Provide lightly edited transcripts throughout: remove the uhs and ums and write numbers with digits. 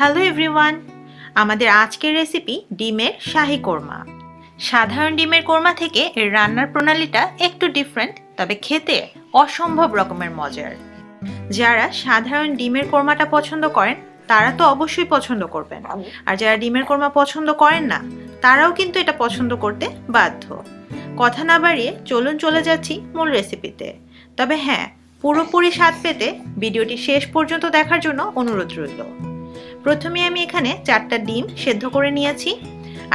Hello everyone, আমাদের আজকের recipe ডিমের শাহি কোরমা। সাধারণ ডিমের কোরমা থেকে এর রান্নার প্রণালীটা একটু ডিফারেন্ট, তবে খেতে অসম্ভব রকমের মজার। যারা সাধারণ ডিমের কোরমাটা পছন্দ করেন তারা তো অবশ্যই পছন্দ করবেন, আর যারা ডিমের কোরমা পছন্দ করেন না তারাও কিন্তু এটা পছন্দ করতে বাধ্য। কথা না বাড়িয়ে চলুন চলে যাচ্ছি মূল রেসিপিতে। তবে হ্যাঁ, পুরোপুরি স্বাদ পেতে ভিডিওটি শেষ পর্যন্ত দেখার জন্য অনুরোধ রইল। প্রথমে আমি এখানে 4টা ডিম সেদ্ধ করে নিয়েছি,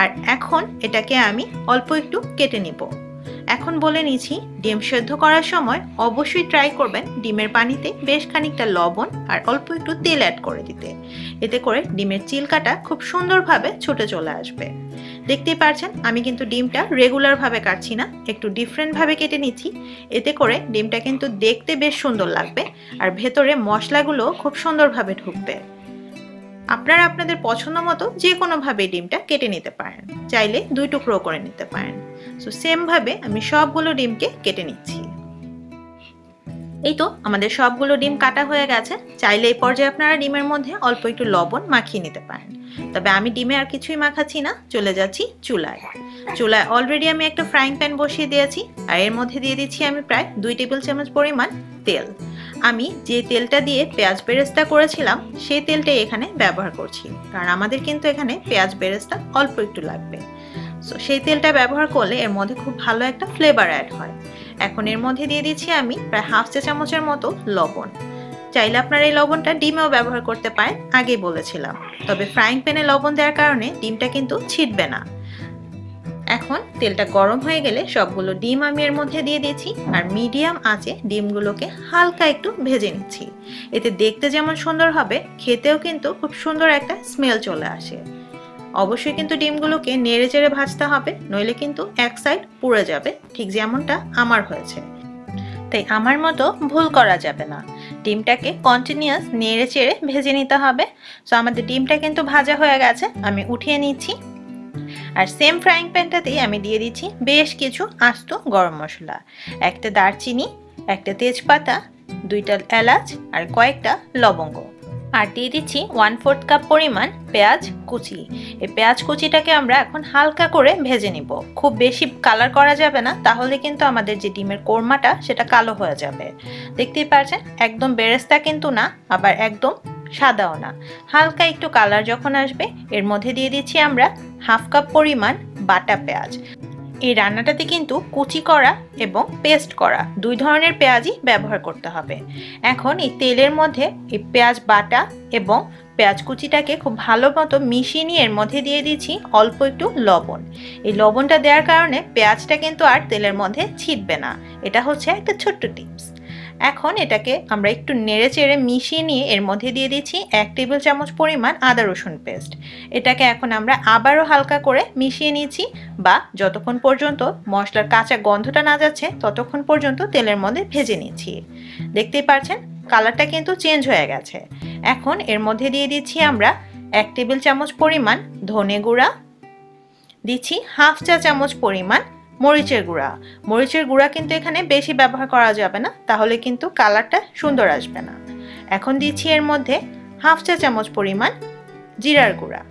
আর এখন এটাকে আমি অল্প একটু কেটে নিব। এখন বলে নিচ্ছি, ডিম সেদ্ধ করার সময় অবশ্যই ট্রাই করবেন ডিমের পানিতে বেশ খানিকটা লবণ আর অল্প একটু তেল অ্যাড করে দিতে। এতে করে ডিমের চিলকাটা খুব সুন্দরভাবে ছুটে চলে আসবে। দেখতেই পাচ্ছেন আমি কিন্তু ডিমটা রেগুলারভাবে কাটছি না, একটু ডিফারেন্টভাবে কেটে নিচ্ছি। এতে করে ডিমটা কিন্তু দেখতে বেশ সুন্দর লাগবে, আর ভেতরে মশলাগুলো খুব সুন্দরভাবে ঢুকবে। আপনারা আপনাদের পছন্দ মতো যে কোনোভাবে ডিমটা কেটে নিতে পারেন, চাইলে 2 টুকরো করে নিতে পারেন। সো সেম ভাবে আমি সবগুলো ডিমকে কেটে নিচ্ছি। এই তো আমাদের সবগুলো ডিম কাটা হয়ে গেছে। চাইলে এই পর্যায়ে আপনারা ডিমের মধ্যে অল্প একটু লবণ মাখিয়ে নিতে পারেন, তবে আমি ডিমে আর কিছুই মাখাচ্ছি না, চলে যাচ্ছি চুলায়। চুলায় অলরেডি আমি একটা ফ্রাইং প্যান বসিয়ে দিয়েছি, আর এর মধ্যে দিয়ে দিচ্ছি আমি প্রায় 2 টেবিল চামচ পরিমাণ তেল। আমি যে তেলটা দিয়ে পেঁয়াজ বেরেস্তা করেছিলাম সেই তেলটাই এখানে ব্যবহার করছি, কারণ আমাদের কিন্তু এখানে পেঁয়াজ বেরেস্তা অল্প একটু লাগবে। সো সেই তেলটা ব্যবহার করলে এর মধ্যে খুব ভালো একটা ফ্লেভার অ্যাড হয়। এখন এর মধ্যে দিয়ে দিচ্ছি আমি প্রায় 1/2 চা চামচের মতো লবণ। চাইলে আপনারা এই লবণটা ডিমেও ব্যবহার করতে পারেন, আগেই বলেছিলাম, তবে ফ্রাইং প্যানে লবণ দেওয়ার কারণে ডিমটা কিন্তু ছিটবে না। এখন তেলটা গরম হয়ে গেলে সবগুলো ডিম আমি এর মধ্যে দিয়ে দিয়েছি, আর মিডিয়াম আঁচে ডিমগুলোকে হালকা একটু ভেজে নিচ্ছি। এতে দেখতে যেমন সুন্দর হবে, খেতেও কিন্তু খুব সুন্দর একটা স্মেল চলে আসে। অবশ্যই কিন্তু ডিমগুলোকে নেড়ে চেড়ে ভাজতে হবে, নইলে কিন্তু এক সাইড পুড়ে যাবে, ঠিক যেমনটা আমার হয়েছে। তাই আমার মতো ভুল করা যাবে না, ডিমটাকে কন্টিনিউয়াস নেড়ে চেড়ে ভেজে নিতে হবে। সো আমাদের ডিমটা কিন্তু ভাজা হয়ে গেছে, আমি উঠিয়ে নিচ্ছি। আর সেম ফ্রাইং প্যানটাতেই আমি দিয়ে দিচ্ছি বেশ কিছু আস্ত গরম মশলা, একটা দারচিনি, একটা তেজপাতা, 2টা এলাচ আর কয়েকটা লবঙ্গ, আর দিয়ে দিচ্ছি 1/4 কাপ পরিমাণ পেঁয়াজ কুচি। এই পেঁয়াজ কুচিটাকে আমরা এখন হালকা করে ভেজে নিব, খুব বেশি কালার করা যাবে না, তাহলে কিন্তু আমাদের যে ডিমের কোরমাটা সেটা কালো হয়ে যাবে। দেখতেই পাচ্ছেন একদম বেরেস্তা কিন্তু না, আবার একদম সাদাও না, হালকা একটু কালার যখন আসবে এর মধ্যে দিয়ে দিচ্ছি আমরা 1/2 কাপ পরিমাণ বাটা পেঁয়াজ। এই রান্নাটাতে কিন্তু কুচি করা এবং পেস্ট করা 2 ধরনের পেঁয়াজই ব্যবহার করতে হবে। এখন এই তেলের মধ্যে এই পেঁয়াজ বাটা এবং পেঁয়াজ কুচিটাকে খুব ভালো মতো মিশিয়ে নিয়ে এর মধ্যে দিয়ে দিচ্ছি অল্প একটু লবণ। এই লবণটা দেওয়ার কারণে পেঁয়াজটা কিন্তু আর তেলের মধ্যে ছিটবে না, এটা হচ্ছে একটা ছোট্ট টিপস। এখন এটাকে আমরা একটু নেড়ে চেড়ে মিশিয়ে নিয়ে এর মধ্যে দিয়ে দিচ্ছি 1 টেবিল চামচ পরিমাণ আদা রসুন পেস্ট। এটাকে এখন আমরা আবারও হালকা করে মিশিয়ে নিচ্ছি, বা যতক্ষণ পর্যন্ত মশলার কাঁচা গন্ধটা না যাচ্ছে ততক্ষণ পর্যন্ত তেলের মধ্যে ভেজে নিচ্ছি। দেখতেই পাচ্ছেন কালারটা কিন্তু চেঞ্জ হয়ে গেছে। এখন এর মধ্যে দিয়ে দিচ্ছি আমরা 1 টেবিল চামচ পরিমাণ ধনে গুঁড়া, দিচ্ছি 1/2 চা চামচ পরিমাণ মরিচের গুঁড়া। মরিচের গুঁড়া কিন্তু এখানে বেশি ব্যবহার করা যাবে না, তাহলে কিন্তু কালারটা সুন্দর আসবে না। এখন দিচ্ছি এর মধ্যে 1/2 চা চামচ পরিমাণ জিরার গুঁড়া।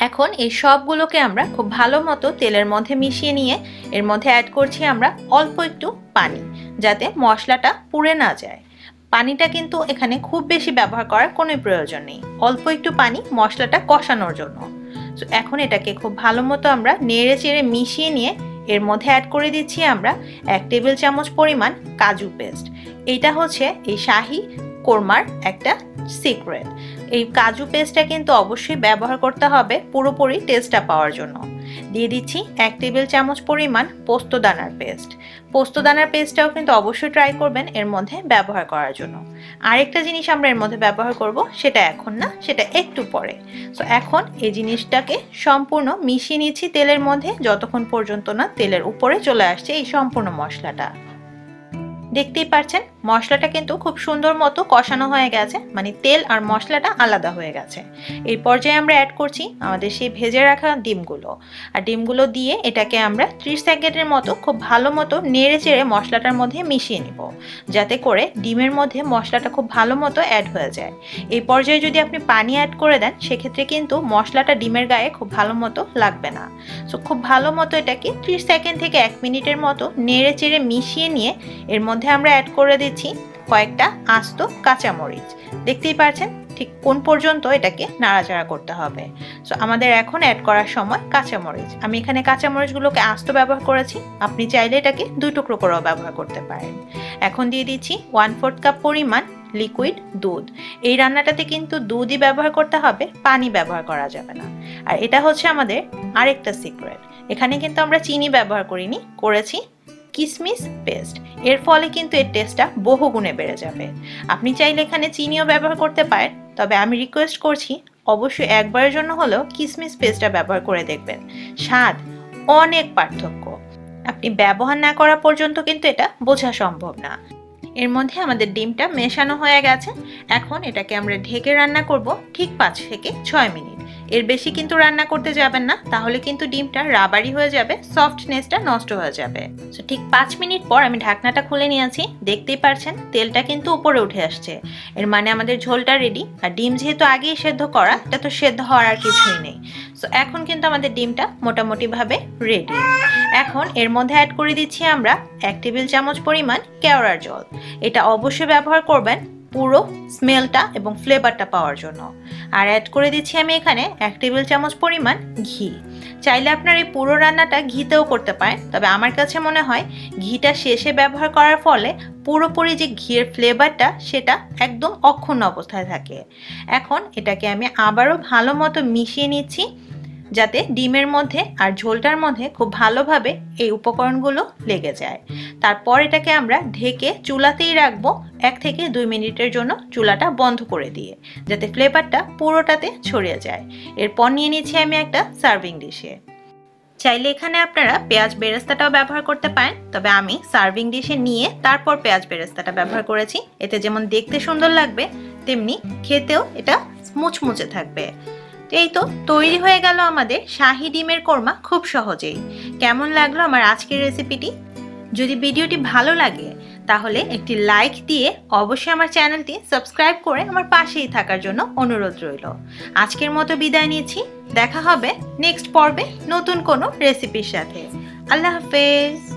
এখন এই সবগুলোকে আমরা খুব ভালো মতো তেলের মধ্যে মিশিয়ে নিয়ে এর মধ্যে অ্যাড করছি আমরা অল্প একটু পানি, যাতে মশলাটা পুড়ে না যায়। পানিটা কিন্তু এখানে খুব বেশি ব্যবহার করার কোনো প্রয়োজন নেই, অল্প একটু পানি মশলাটা কষানোর জন্য। তো এখন এটাকে খুব ভালো মতো আমরা নেড়ে চেড়ে মিশিয়ে নিয়ে এর মধ্যে অ্যাড করে দিচ্ছি আমরা 1 টেবিল চামচ পরিমাণ কাজু পেস্ট। এইটা হচ্ছে এই শাহি কোরমার একটা সিক্রেট। এই কাজু পেস্টটা কিন্তু অবশ্যই ব্যবহার করতে হবে পুরোপুরি টেস্টটা পাওয়ার জন্য। দিয়ে দিচ্ছি 1 টেবিল চামচ পরিমাণ পোস্তদানার পেস্ট। পোস্তদানার পেস্টটাও কিন্তু অবশ্যই ট্রাই করবেন এর মধ্যে ব্যবহার করার জন্য। আরেকটা জিনিস আমরা এর মধ্যে ব্যবহার করব, সেটা এখন না, সেটা একটু পরে। সো এখন এই জিনিসটাকে সম্পূর্ণ মিশিয়ে নিচ্ছি তেলের মধ্যে, যতক্ষণ পর্যন্ত না তেলের উপরে চলে আসছে এই সম্পূর্ণ মশলাটা। দেখতেই পাচ্ছেন মশলাটা কিন্তু খুব সুন্দর মতো কষানো হয়ে গেছে, মানে তেল আর মশলাটা আলাদা হয়ে গেছে। এই পর্যায়ে আমরা অ্যাড করছি আমাদের সেই ভেজে রাখা ডিমগুলো। আর ডিমগুলো দিয়ে এটাকে আমরা 30 সেকেন্ডের মতো খুব ভালো মতো নেড়ে চেড়ে মশলাটার মধ্যে মিশিয়ে নিব, যাতে করে ডিমের মধ্যে মশলাটা খুব ভালো মতো অ্যাড হয়ে যায়। এই পর্যায়ে যদি আপনি পানি অ্যাড করে দেন সেক্ষেত্রে কিন্তু মশলাটা ডিমের গায়ে খুব ভালো মতো লাগবে না। সো খুব ভালো মতো এটাকে 30 সেকেন্ড থেকে 1 মিনিটের মতো নেড়ে চেড়ে মিশিয়ে নিয়ে এর মধ্যে আমরা অ্যাড করে দিচ্ছি কয়েকটা আস্ত কাঁচামরিচ। দেখতেই পাচ্ছেন ঠিক কোন পর্যন্ত এটাকে নাড়াচাড়া করতে হবে। সো আমাদের এখন অ্যাড করার সময় কাঁচামরিচ, আমি এখানে কাঁচামরিচগুলোকে আস্ত ব্যবহার করেছি, আপনি চাইলে এটাকে 2 টুকরো করেও ব্যবহার করতে পারেন। এখন দিয়ে দিচ্ছি 1/4 কাপ পরিমাণ লিকুইড দুধ। এই রান্নাটাতে কিন্তু দুধই ব্যবহার করতে হবে, পানি ব্যবহার করা যাবে না। আর এটা হচ্ছে আমাদের আরেকটা সিক্রেট, এখানে কিন্তু আমরা চিনি ব্যবহার করিনি, করেছি কিশমিশ পেস্ট। এর ফলে কিন্তু এর টেস্টটা বহুগুণে বেড়ে যাবে। আপনি চাইলে এখানে চিনিও ব্যবহার করতে পারেন, তবে আমি রিকোয়েস্ট করছি অবশ্যই একবারের জন্য হলেও কিশমিশ পেস্টটা ব্যবহার করে দেখবেন, স্বাদ অনেক পার্থক্য। আপনি ব্যবহার না করা পর্যন্ত কিন্তু এটা বোঝা সম্ভব না। এর মধ্যে আমাদের ডিমটা মেশানো হয়ে গেছে। এখন এটাকে আমরা ঢেকে রান্না করব ঠিক 5 থেকে 6 মিনিট। এর বেশি কিন্তু রান্না করতে যাবেন না, তাহলে কিন্তু ডিমটা রাবারি হয়ে যাবে, সফটনেসটা নষ্ট হয়ে যাবে। সো ঠিক 5 মিনিট পর আমি ঢাকনাটা খুলে নিয়েছি, দেখতেই পাচ্ছেন তেলটা কিন্তু উপরে উঠে আসছে। এর মানে আমাদের ঝোলটা রেডি। আর ডিম যেহেতু আগেই সেদ্ধ করা, এটা তো সেদ্ধ হওয়ার আর কিছুই নেই। সো এখন কিন্তু আমাদের ডিমটা মোটামুটিভাবে রেডি। এখন এর মধ্যে অ্যাড করে দিচ্ছি আমরা 1 টেবিল চামচ পরিমাণ কেওড়ার জল। এটা অবশ্যই ব্যবহার করবেন পুরো স্মেলটা এবং ফ্লেভারটা পাওয়ার জন্য। আর অ্যাড করে দিচ্ছি আমি এখানে 1 টেবিল চামচ পরিমাণ ঘি। চাইলে আপনারা এই পুরো রান্নাটা ঘিতেও করতে পারেন, তবে আমার কাছে মনে হয় ঘিটা শেষে ব্যবহার করার ফলে পুরোপুরি যে ঘিয়ের ফ্লেভারটা সেটা একদম অক্ষুণ্ণ অবস্থায় থাকে। এখন এটাকে আমি আবারও ভালো মতো মিশিয়ে নিচ্ছি, যাতে ডিমের মধ্যে আর ঝোলটার মধ্যে খুব ভালোভাবে এই উপকরণগুলো লেগে যায়। তারপর এটাকে আমরা ঢেকে চুলাতেই রাখবো 1 থেকে 2 মিনিটের জন্য, চুলাটা বন্ধ করে দিয়ে, যাতে ফ্লেভারটা পুরোটাতে ছড়িয়ে যায়। এরপর নিয়ে নিচ্ছি আমি একটা সার্ভিং ডিশে। চাইলে এখানে আপনারা পেঁয়াজ বেরেস্তাটাও ব্যবহার করতে পারেন, তবে আমি সার্ভিং ডিশে নিয়ে তারপর পেঁয়াজ বেরেস্তাটা ব্যবহার করেছি। এতে যেমন দেখতে সুন্দর লাগবে, তেমনি খেতেও এটা মুচমুচে থাকবে। এই তো তৈরি হয়ে গেল আমাদের শাহি ডিমের কোরমা খুব সহজেই। কেমন লাগলো আমার আজকের রেসিপিটি? যদি ভিডিওটি ভালো লাগে তাহলে একটি লাইক দিয়ে অবশ্যই আমার চ্যানেলটি সাবস্ক্রাইব করে আমার পাশেই থাকার জন্য অনুরোধ রইল। আজকের মতো বিদায় নিচ্ছি, দেখা হবে নেক্সট পর্বে নতুন কোনো রেসিপির সাথে। আল্লাহ হাফেজ।